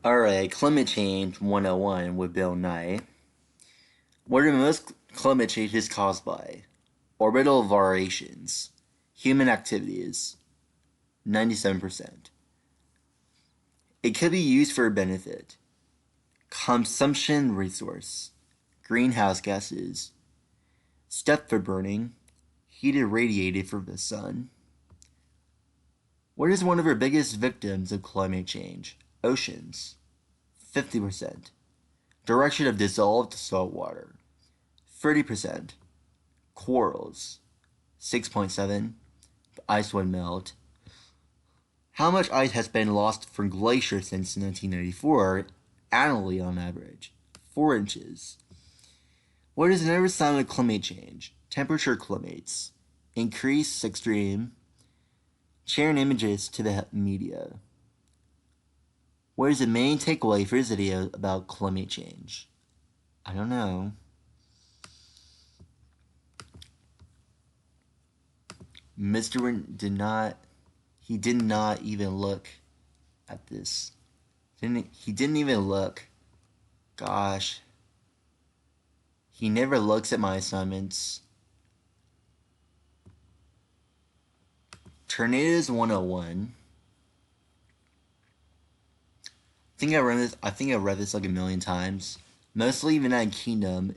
Alright, Climate Change 101 with Bill Nye. What are most climate changes caused by? Orbital variations. Human activities. 97%. It could be used for a benefit. Consumption resource. Greenhouse gases. Stuff for burning. Heated radiated from the sun. What is one of our biggest victims of climate change? Oceans. 50%. Direction of dissolved salt water. 30%. Corals. 6.7. The ice would melt. How much ice has been lost from glaciers since 1994 annually on average? 4 inches. What is another sign of climate change? Temperature climates. Increase extreme. Sharing images to the media. What is the main takeaway for this video about climate change? I don't know. Mr. Wynn did not even look at this. He didn't even look. Gosh. He never looks at my assignments. Tornadoes 101. I think I read this like a million times. Mostly United Kingdom,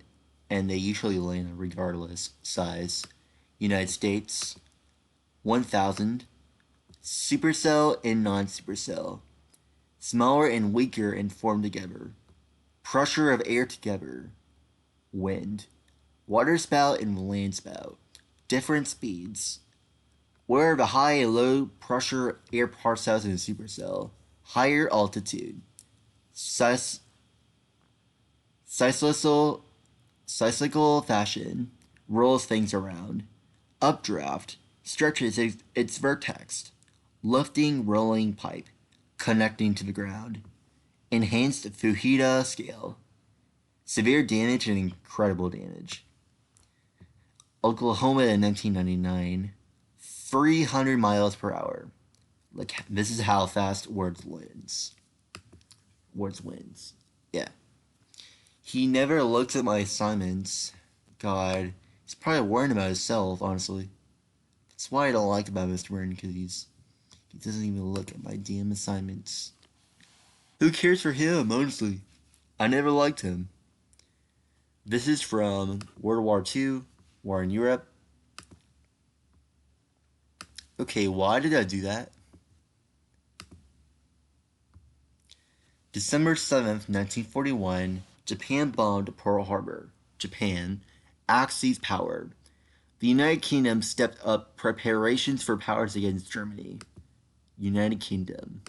and they usually land regardless size. United States, 1000. Supercell and non-supercell. Smaller and weaker and formed together. Pressure of air together. Wind. Water spout and land spout. Different speeds. Where are the high and low pressure air parcels in a supercell? Higher altitude. Cyclical fashion rolls things around. Updraft stretches its vertex. Lifting rolling pipe connecting to the ground. Enhanced Fujita scale. Severe damage and incredible damage. Oklahoma in 1999. 300 miles per hour. Like, this is how fast Words wins. Yeah. He never looks at my assignments. God. He's probably worrying about himself, honestly. That's why I don't like about Mr. Wynn, because he doesn't even look at my damn assignments. Who cares for him, honestly? I never liked him. This is from World War II, War in Europe. Okay, why did I do that? December 7th, 1941, Japan bombed Pearl Harbor. Japan, Axis power. The United Kingdom stepped up preparations for powers against Germany. United Kingdom.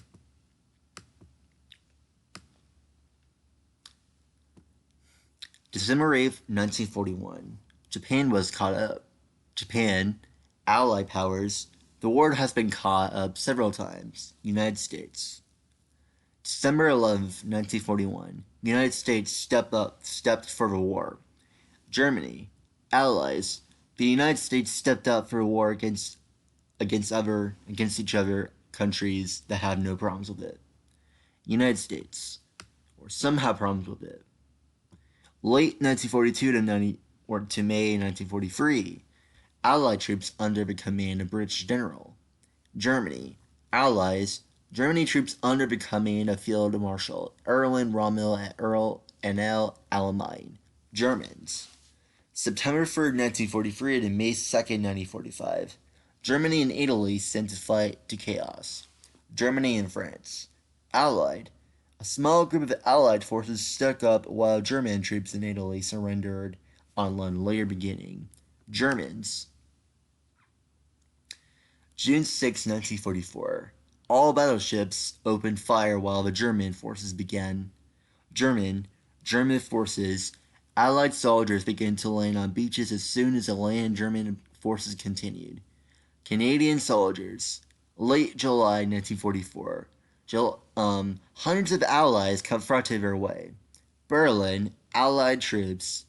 December 8th, 1941. Japan was caught up. Japan, Allied powers. The war has been caught up several times. United States. December 11th, 1941. The United States stepped for the war. Germany, Allies. The United States stepped up for a war against each other countries that have no problems with it. United States, or some have problems with it. Late 1942 to May 1943, Allied troops under the command of British General. Germany, Allies. Germany troops under the command of Field Marshal Erwin Rommel at Earl N.L. Alamein. Germans. September 3rd, 1943 to May 2nd, 1945. Germany and Italy sent to fight to chaos. Germany and France. Allied. A small group of Allied forces stuck up while German troops in Italy surrendered on a later beginning. Germans. June 6, 1944. All battleships opened fire while the German forces began. German forces. Allied soldiers began to land on beaches as soon as the land German forces continued. Canadian soldiers. Late July 1944. Hundreds of Allies confronted their way. Berlin, Allied troops.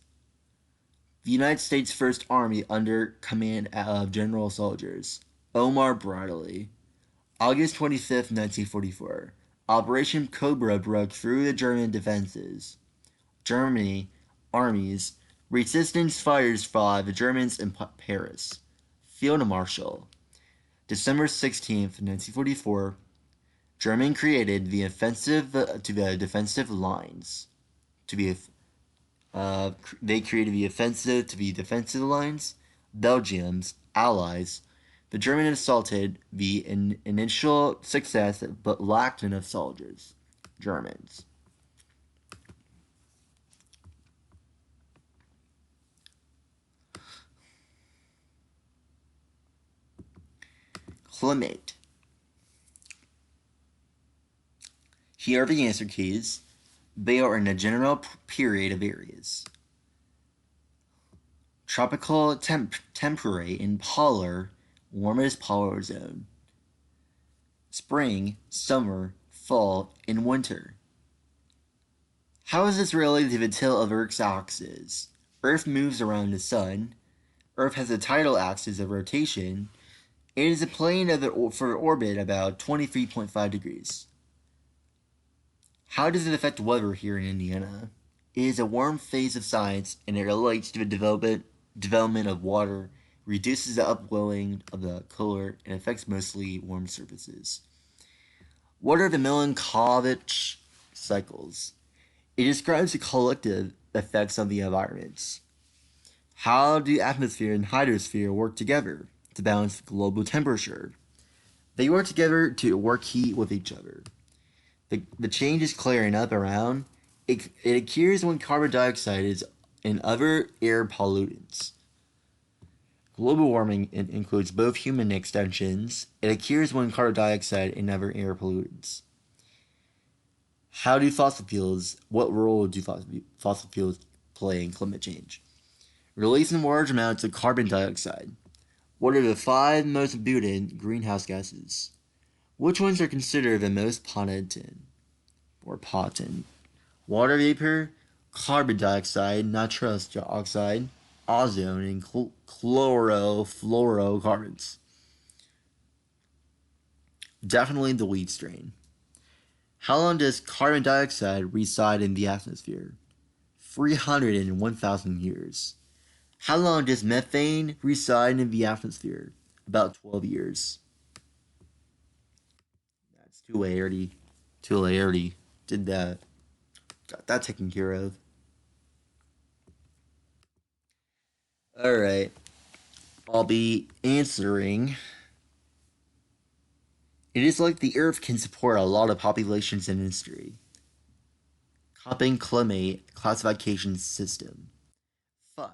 The United States First Army under command of General Soldiers. Omar Bradley. August 25th, 1944. Operation Cobra broke through the German defenses. Germany armies. Resistance fighters fought the Germans in Paris. Field Marshal. December 16th, 1944. Germany created the offensive to the defensive lines. They created the offensive to the defensive lines. Belgium's allies. The Germans assaulted the initial success but lacked enough soldiers. Germans. Climate. Here are the answer keys. They are in a general period of areas. Tropical temperate and polar, warmest polar zone. Spring, summer, fall, and winter. How is this related to the tilt of Earth's axis? Earth moves around the sun. Earth has a tidal axis of rotation. It is a plane for orbit about 23.5 degrees. How does it affect weather here in Indiana? It is a warm phase of science, and it relates to the development of water, reduces the upwelling of the color, and affects mostly warm surfaces. What are the Melancholic cycles? It describes the collective effects of the environments. How do atmosphere and hydrosphere work together to balance global temperature? They work together to work heat with each other. The change is clearing up around. It occurs when carbon dioxide is in other air pollutants. Global warming includes both human extensions. It occurs when carbon dioxide and other air pollutants. What role do fossil fuels play in climate change? Releasing large amounts of carbon dioxide. What are the 5 most abundant greenhouse gases? Which ones are considered the most potent? Water vapor, carbon dioxide, nitrous oxide, ozone, and chlorofluorocarbons. Definitely the lead strain. How long does carbon dioxide reside in the atmosphere? 301,000 years. How long does methane reside in the atmosphere? About 12 years. That's too late already. Did that. Got that taken care of. Alright. I'll be answering. It is like the Earth can support a lot of populations and industry. Köppen climate classification system. 5.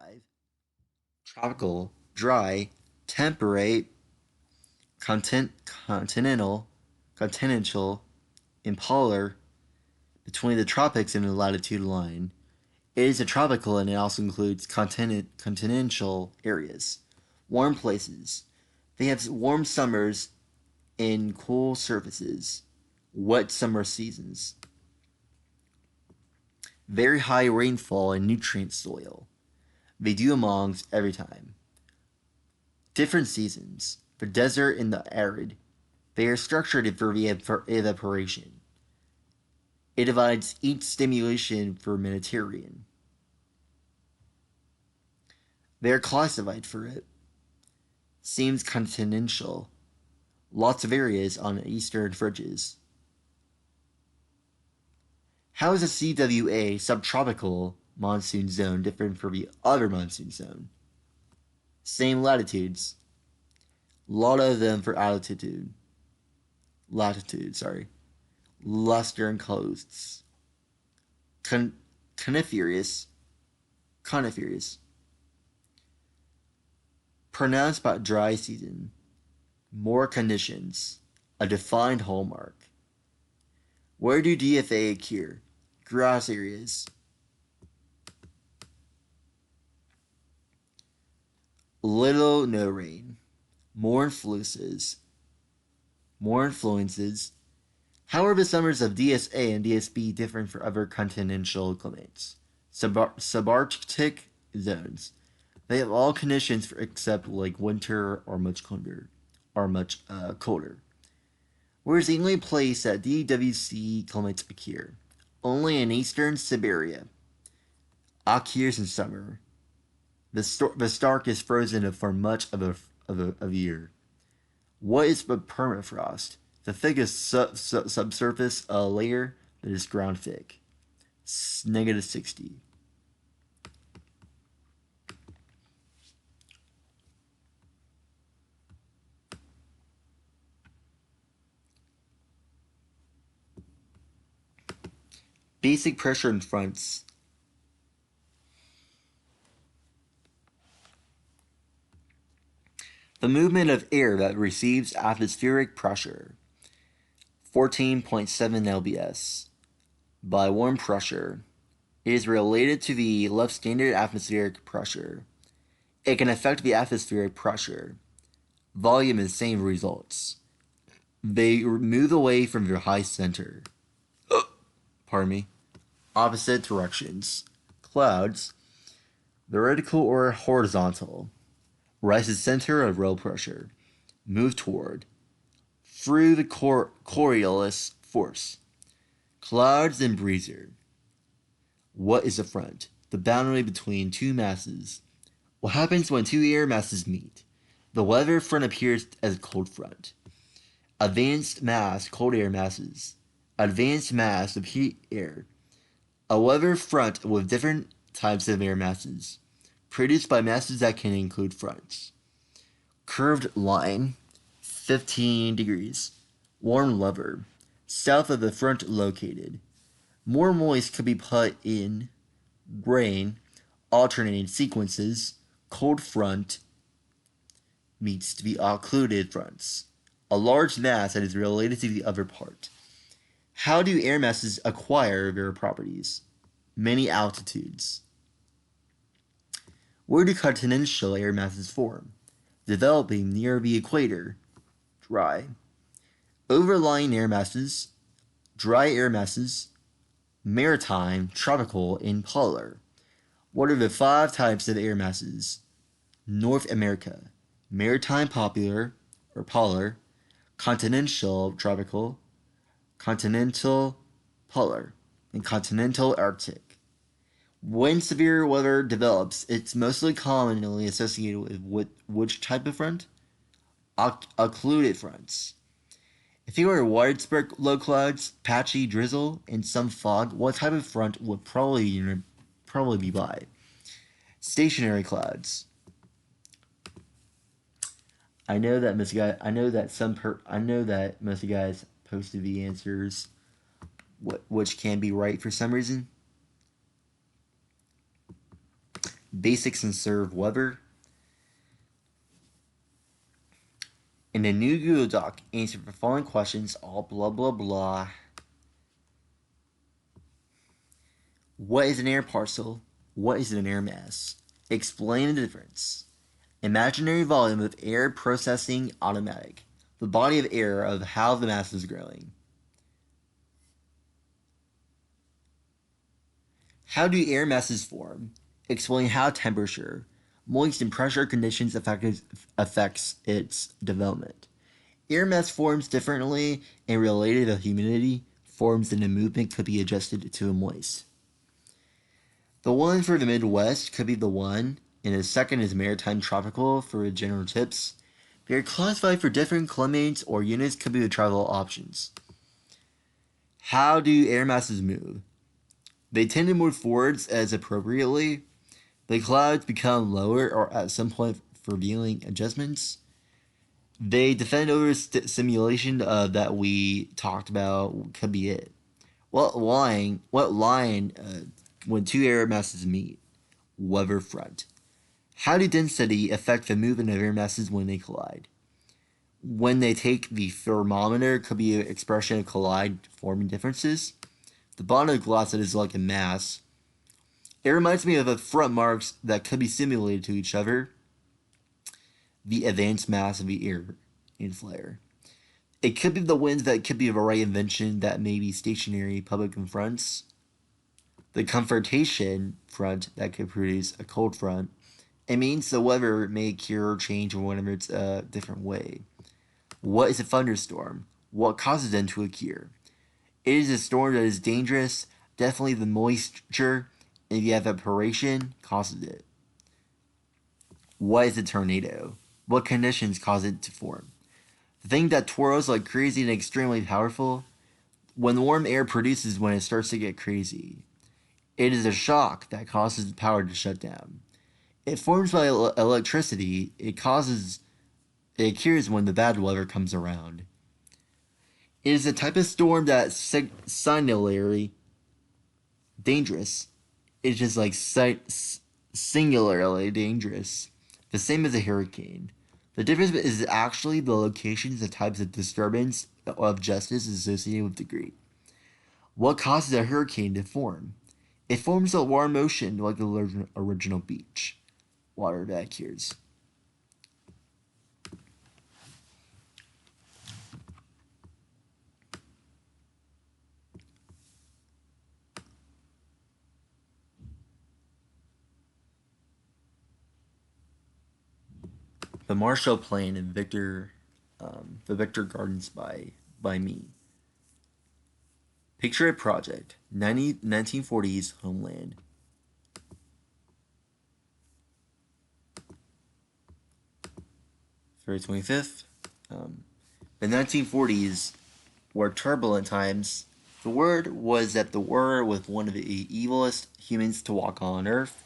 Tropical, dry, temperate, continental, and polar, between the tropics and the latitude line. It is a tropical and it also includes continental areas. Warm places. They have warm summers and cool surfaces. Wet summer seasons. Very high rainfall and nutrient soil. They do amongst every time. Different seasons. The desert and the arid. They are structured for evaporation. It divides each stimulation for Mediterranean. They are classified for it. Seems continental. Lots of areas on eastern fringes. How is a CWA subtropical monsoon zone different from the other monsoon zone? Same latitudes. A lot of them for Western coasts. Coniferous. Pronounced by dry season. More conditions. A defined hallmark. Where do DFA occur? Grass areas. Little no rain. More influences. How are the summers of DSA and DSB different from other continental climates? Subarctic zones. They have all conditions except like winter or much colder. Where is the only place that DWC climates occur? Only in eastern Siberia. Occurs in summer. The stark is frozen for much of a year. What is a permafrost? The thickest subsurface layer that is ground thick. Negative 60. Basic pressure in fronts. The movement of air that receives atmospheric pressure, 14.7 lbs, by warm pressure. It is related to the left standard atmospheric pressure. It can affect the atmospheric pressure. Volume and same results. They move away from their high center. Pardon me. Opposite directions. Clouds, vertical or horizontal. Rises center of low pressure. Move toward. Through the Coriolis force. Clouds and breezer. What is a front? The boundary between two masses. What happens when two air masses meet? The weather front appears as a cold front. Advanced mass, cold air masses. Advanced mass of heat air. A weather front with different types of air masses, produced by masses that can include fronts. Curved line, 15 degrees. Warm lever, south of the front located. More moist could be put in grain, alternating sequences. Cold front meets to be occluded fronts. A large mass that is related to the other part. How do air masses acquire their properties? Many altitudes. Where do continental air masses form? Developing near the equator. Dry. Overlying air masses. Dry air masses. Maritime, tropical, and polar. What are the 5 types of air masses? North America. Maritime, popular, or polar. Continental, tropical. Continental, polar, and continental Arctic. When severe weather develops, it's mostly commonly associated with which type of front? Occluded fronts. If there were widespread low clouds, patchy drizzle, and some fog, what type of front would probably be by? Stationary clouds. I know that most of you guys posted the answers, which can be right for some reason. Basics and serve weather. In the new Google Doc, answer the following questions, all blah blah blah. What is an air parcel? What is an air mass? Explain the difference. Imaginary volume of air processing automatic. The body of air of how the mass is growing. How do air masses form? Explain how temperature, moist and pressure conditions affects its development. Air mass forms differently and related to humidity, forms in the movement could be adjusted to a moist. The one for the Midwest could be the one, and the second is maritime tropical for general tips. They are classified for different climates or units could be the travel options. How do air masses move? They tend to move forwards as appropriately. The clouds become lower or at some point for revealing adjustments. They defend over simulation that we talked about could be it. What line when two air masses meet? Weather front. How do density affect the movement of air masses when they collide? When they take the thermometer, could be an expression of collide forming differences. The bond of glass that is like a mass. It reminds me of the front marks that could be simulated to each other. The advanced mass of the air in flare. It could be the winds that could be of a right invention that may be stationary public fronts. The confrontation front that could produce a cold front. It means the weather may cure or change whenever it's a different way. What is a thunderstorm? What causes them to occur? It is a storm that is dangerous. Definitely the moisture, and if you have evaporation, causes it. What is a tornado? What conditions cause it to form? The thing that twirls like crazy and extremely powerful. When warm air produces when it starts to get crazy. It is a shock that causes the power to shut down. It forms by electricity. It occurs when the bad weather comes around. It is a type of storm that is singularly dangerous. It's just like singularly dangerous. The same as a hurricane. The difference is actually the locations and types of disturbance of justice associated with degree. What causes a hurricane to form? It forms a warm ocean like the original beach. Water vacuums. The Marshall Plan and the Victor Gardens by me. Picture a project, 1940s homeland. February 25th. The 1940s were turbulent times. The word was that the war was one of the evilest humans to walk on Earth.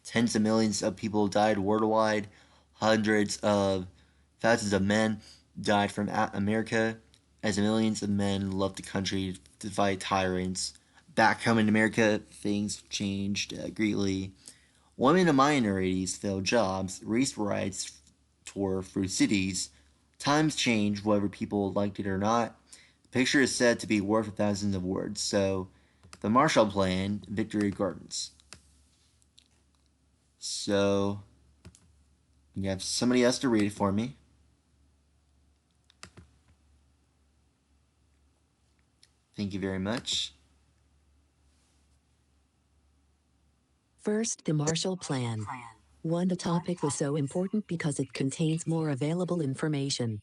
Tens of millions of people died worldwide. Hundreds of thousands of men died from America, as millions of men left the country to fight tyrants. Back home in America, things changed greatly. Women and minorities filled jobs, race riots tore through cities. Times changed whether people liked it or not. The picture is said to be worth thousands of words. So, the Marshall Plan, Victory Gardens. So, you have somebody else to read it for me. Thank you very much. First, the Marshall Plan. One, the topic was so important because it contains more available information.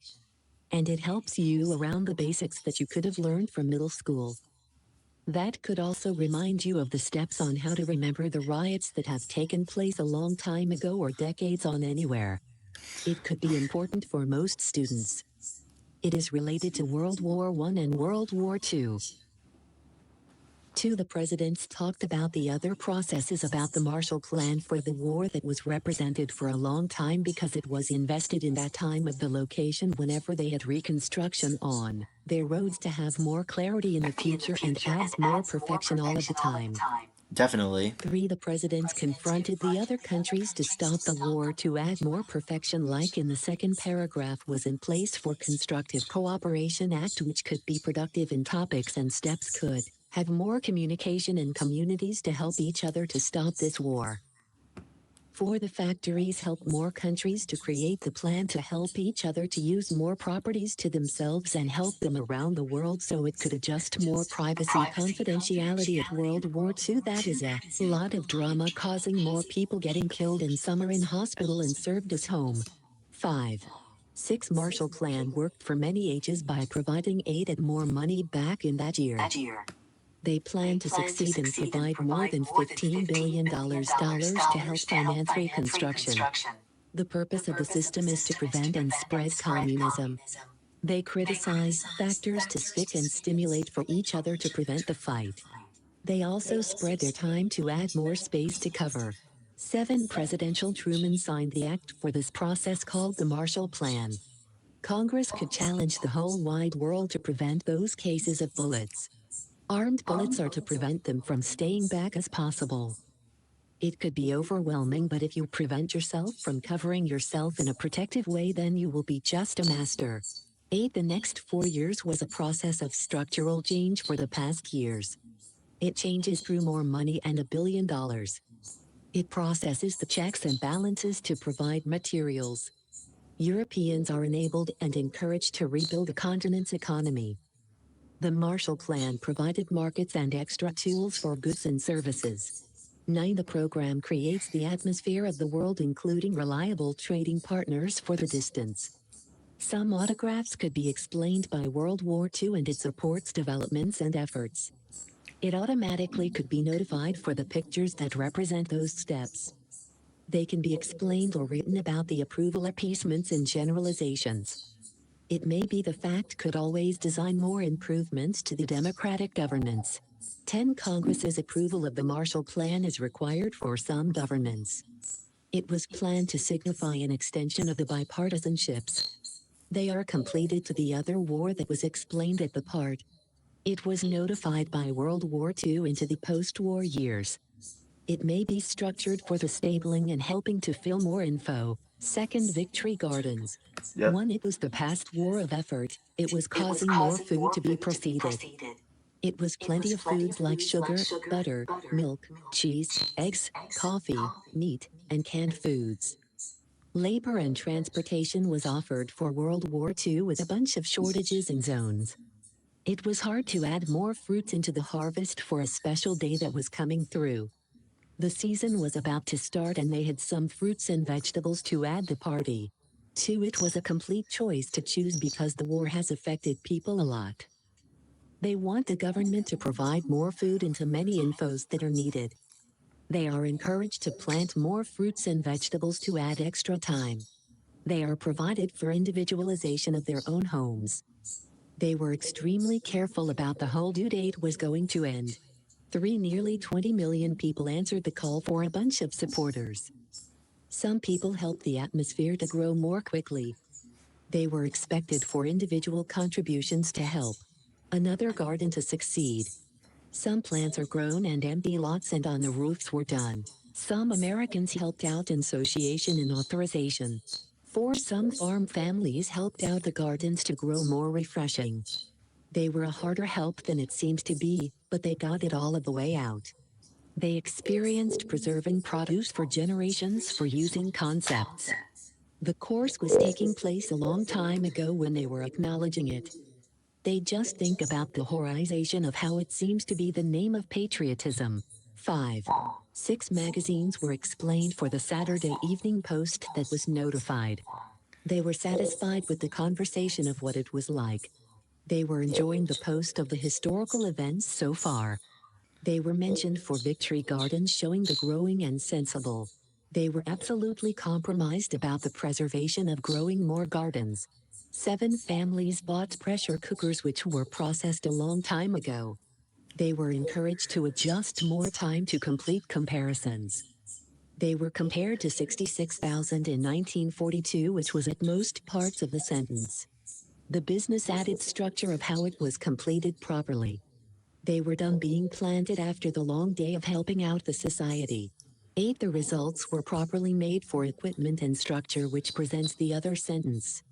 And it helps you around the basics that you could have learned from middle school. That could also remind you of the steps on how to remember the riots that have taken place a long time ago or decades on anywhere. It could be important for most students. It is related to World War I and World War II. 2. The presidents talked about the other processes about the Marshall Plan for the war that was represented for a long time because it was invested in that time of the location whenever they had reconstruction on their roads to have more clarity in the future and adds more perfection all of the time. Definitely. 3. The presidents confronted the other countries to stop the war to add more perfection, like in the second paragraph was in place for Constructive Cooperation Act, which could be productive in topics and steps could have more communication in communities to help each other to stop this war. 4. The factories help more countries to create the plan to help each other to use more properties to themselves and help them around the world so it could adjust more privacy confidentiality at World War II. That is a lot of drama causing more people getting killed and some are in hospital and served as home. 5. 6. Marshall Plan worked for many ages by providing aid and more money back in that year. They plan to succeed and provide more than $15 billion to help finance reconstruction. The purpose of the system is to prevent and spread communism. They criticize factors to stick and stimulate for each other to prevent the fight. They also spread their time to add more space to cover. 7. Presidential Truman signed the act for this process called the Marshall Plan. Congress could challenge the whole wide world to prevent those cases of bullets. Armed bullets are to prevent them from staying back as possible. It could be overwhelming, but if you prevent yourself from covering yourself in a protective way, then you will be just a master. 8. The next 4 years was a process of structural change for the past years. It changes through more money and $1 billion. It processes the checks and balances to provide materials. Europeans are enabled and encouraged to rebuild the continent's economy. The Marshall Plan provided markets and extra tools for goods and services. 9. The program creates the atmosphere of the world, including reliable trading partners for the distance. Some autographs could be explained by World War II and its supports developments and efforts. It automatically could be notified for the pictures that represent those steps. They can be explained or written about the approval appeasements and generalizations. It may be the fact could always design more improvements to the democratic governance. 10 Congress's approval of the Marshall Plan is required for some governments. It was planned to signify an extension of the bipartisanships. They are completed to the other war that was explained at the part. It was notified by World War II into the post-war years. It may be structured for the stabling and helping to fill more info. Second, Victory Gardens. Yep. 1. It was the past war of effort. It was causing more food to be proceeded. It was plenty of foods like sugar, butter, milk, cheese, eggs, coffee, meat, and canned foods. Labor and transportation was offered for World War II with a bunch of shortages in zones. It was hard to add more fruits into the harvest for a special day that was coming through. The season was about to start and they had some fruits and vegetables to add the party. 2. It was a complete choice to choose because the war has affected people a lot. They want the government to provide more food into many infos that are needed. They are encouraged to plant more fruits and vegetables to add extra time. They are provided for individualization of their own homes. They were extremely careful about the whole due date was going to end. 3. Nearly 20 million people answered the call for a bunch of supporters. Some people helped the atmosphere to grow more quickly. They were expected for individual contributions to help another garden to succeed. Some plants are grown and empty lots and on the roofs were done. Some Americans helped out in association and authorization. 4. Some farm families helped out the gardens to grow more refreshing. They were a harder help than it seems to be, but they got it all of the way out. They experienced preserving produce for generations for using concepts. The course was taking place a long time ago when they were acknowledging it. They just think about the horization of how it seems to be the name of patriotism. 5. 6 magazines were explained for the Saturday Evening Post that was notified. They were satisfied with the conversation of what it was like. They were enjoying the post of the historical events so far. They were mentioned for Victory Gardens showing the growing and sensible. They were absolutely compromised about the preservation of growing more gardens. 7 families bought pressure cookers which were processed a long time ago. They were encouraged to adjust more time to complete comparisons. They were compared to 66,000 in 1942, which was at most parts of the sentence. The business added structure of how it was completed properly. They were done being planted after the long day of helping out the society. 8. The results were properly made for equipment and structure, which presents the other sentence.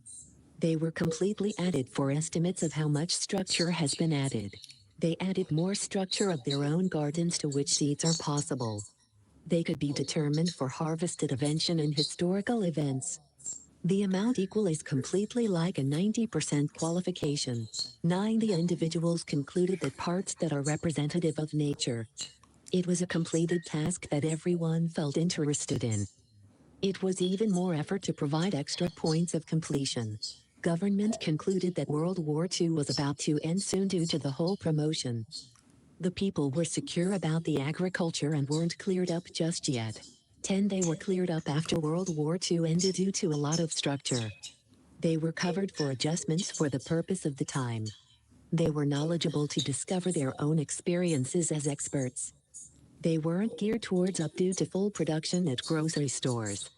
They were completely added for estimates of how much structure has been added. They added more structure of their own gardens to which seeds are possible. They could be determined for harvested invention and historical events. The amount equal is completely like a 90% qualification. 9. The individuals concluded that parts that are representative of nature. It was a completed task that everyone felt interested in. It was even more effort to provide extra points of completion. Government concluded that World War II was about to end soon due to the whole promotion. The people were secure about the agriculture and weren't cleared up just yet. 10. They were cleared up after World War II ended due to a lot of structure. They were covered for adjustments for the purpose of the time. They were knowledgeable to discover their own experiences as experts. They weren't geared towards up due to full production at grocery stores.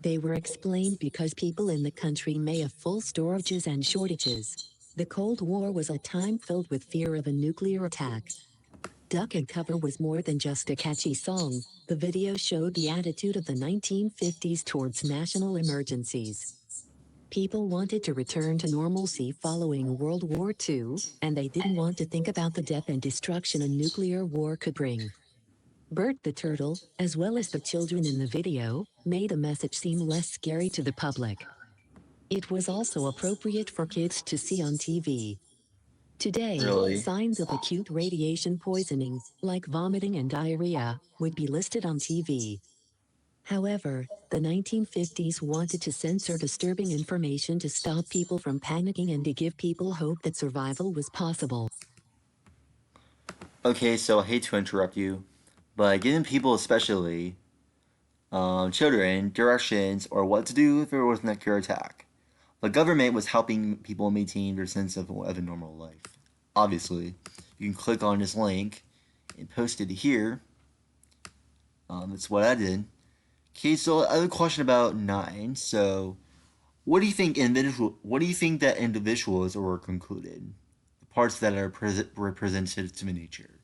They were explained because people in the country may have full storages and shortages. The Cold War was a time filled with fear of a nuclear attack. Duck and Cover was more than just a catchy song. The video showed the attitude of the 1950s towards national emergencies. People wanted to return to normalcy following World War II, and they didn't want to think about the death and destruction a nuclear war could bring. Bert the Turtle, as well as the children in the video, made the message seem less scary to the public. It was also appropriate for kids to see on TV. Today, Really? signs of acute radiation poisoning, like vomiting and diarrhea, would be listed on TV. However, the 1950s wanted to censor disturbing information to stop people from panicking and to give people hope that survival was possible. Okay, so I hate to interrupt you, but giving people, especially children, directions or what to do if there was a nuclear attack. The government was helping people maintain their sense of a normal life. Obviously, you can click on this link and post it here. That's what I did. Okay, so I have a question about 9. So, what do you think that individuals were concluded? The parts that are representative to nature.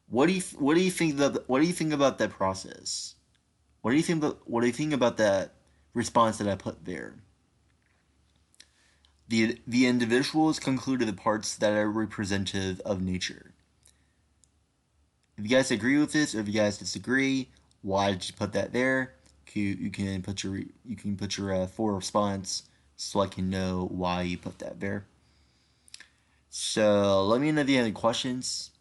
What do you think about that process? What do you think about that response that I put there? The individuals concluded the parts that are representative of nature. If you guys agree with this, or if you guys disagree, why did you put that there? You can put your full response so I can know why you put that there. So let me know if you have any questions.